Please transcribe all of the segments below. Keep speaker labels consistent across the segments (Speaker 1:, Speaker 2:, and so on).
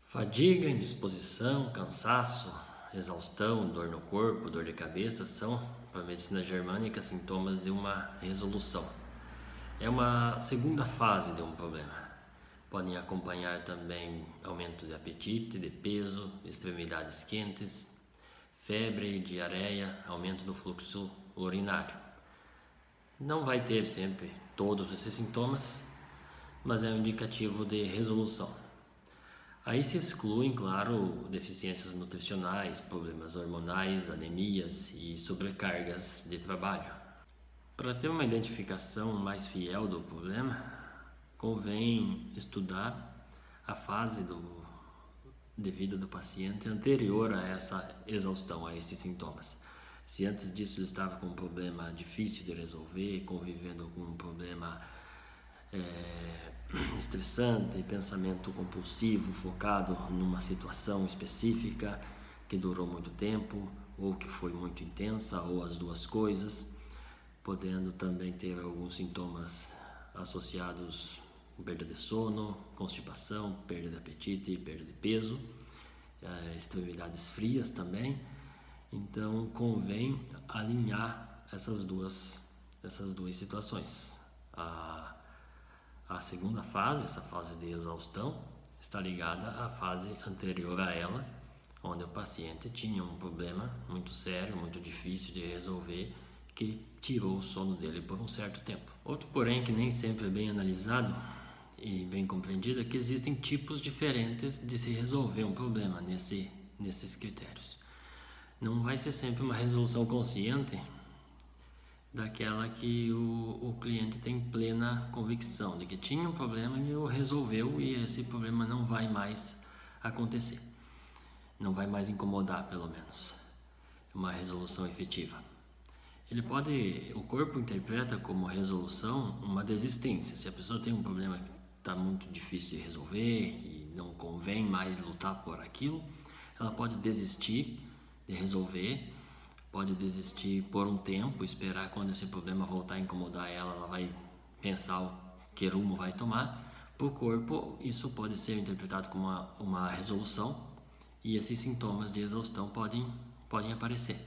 Speaker 1: Fadiga, indisposição, cansaço, exaustão, dor no corpo, dor de cabeça são, para a medicina germânica, sintomas de uma resolução. É uma segunda fase de um problema. Podem acompanhar também aumento de apetite, de peso, extremidades quentes, febre, diarreia, aumento do fluxo urinário. Não vai ter sempre todos esses sintomas, mas é um indicativo de resolução. Aí se excluem, claro, deficiências nutricionais, problemas hormonais, anemias e sobrecargas de trabalho. Para ter uma identificação mais fiel do problema, convém estudar a fase de vida do paciente anterior a essa exaustão, a esses sintomas. Se antes disso ele estava com um problema difícil de resolver, convivendo com um problema estressante, pensamento compulsivo focado numa situação específica que durou muito tempo ou que foi muito intensa, ou as duas coisas, podendo também ter alguns sintomas associados com perda de sono, constipação, perda de apetite e perda de peso, extremidades frias também. Então convém alinhar essas duas situações. A segunda fase, essa fase de exaustão, está ligada à fase anterior a ela, onde o paciente tinha um problema muito sério, muito difícil de resolver, que tirou o sono dele por um certo tempo. Outro, porém, que nem sempre é bem analisado e bem compreendido, é que existem tipos diferentes de se resolver um problema nesses critérios. Não vai ser sempre uma resolução consciente daquela que o cliente tem plena convicção de que tinha um problema e o resolveu, e esse problema não vai mais acontecer, não vai mais incomodar, pelo menos. É uma resolução efetiva. O corpo interpreta como resolução uma desistência. Se a pessoa tem um problema que está muito difícil de resolver e não convém mais lutar por aquilo, ela pode desistir de resolver, pode desistir por um tempo, esperar quando esse problema voltar a incomodar ela, ela vai pensar que rumo vai tomar. Para o corpo, isso pode ser interpretado como uma resolução, e esses sintomas de exaustão podem aparecer.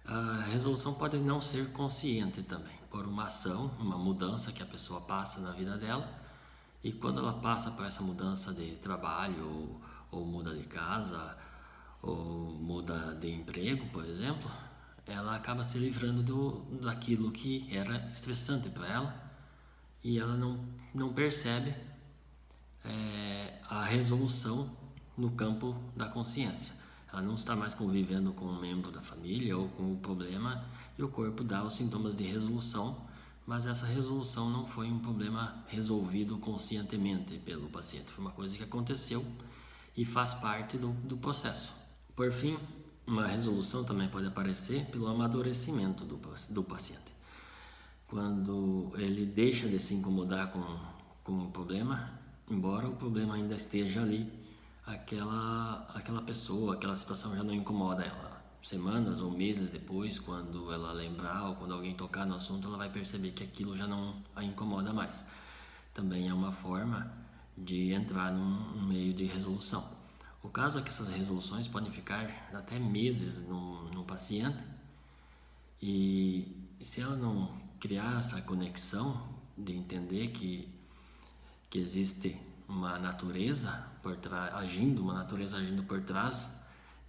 Speaker 1: A resolução pode não ser consciente também, por uma ação, uma mudança que a pessoa passa na vida dela, e quando ela passa por essa mudança de trabalho, ou muda de casa, ou muda de emprego, por exemplo, ela acaba se livrando daquilo que era estressante para ela, e ela não percebe a resolução no campo da consciência. Ela não está mais convivendo com um membro da família ou com o problema, e o corpo dá os sintomas de resolução, mas essa resolução não foi um problema resolvido conscientemente pelo paciente, foi uma coisa que aconteceu e faz parte do processo. Por fim, uma resolução também pode aparecer pelo amadurecimento do paciente. Quando ele deixa de se incomodar com o problema, embora o problema ainda esteja ali, aquela pessoa, aquela situação já não incomoda ela. Semanas ou meses depois, quando ela lembrar ou quando alguém tocar no assunto, ela vai perceber que aquilo já não a incomoda mais. Também é uma forma de entrar num meio de resolução. O caso é que essas resoluções podem ficar até meses no paciente, e se ela não criar essa conexão de entender que existe uma natureza por trás, uma natureza agindo por trás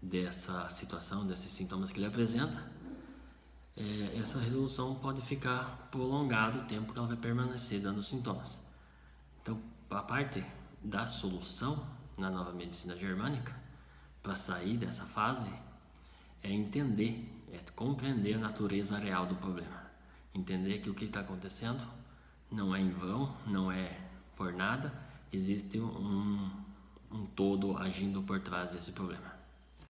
Speaker 1: dessa situação, desses sintomas que ele apresenta, essa resolução pode ficar prolongado o tempo que ela vai permanecer dando sintomas. Então, a parte da solução na nova medicina germânica, para sair dessa fase, é entender, é compreender a natureza real do problema. Entender que o que está acontecendo não é em vão, não é por nada, existe um todo agindo por trás desse problema.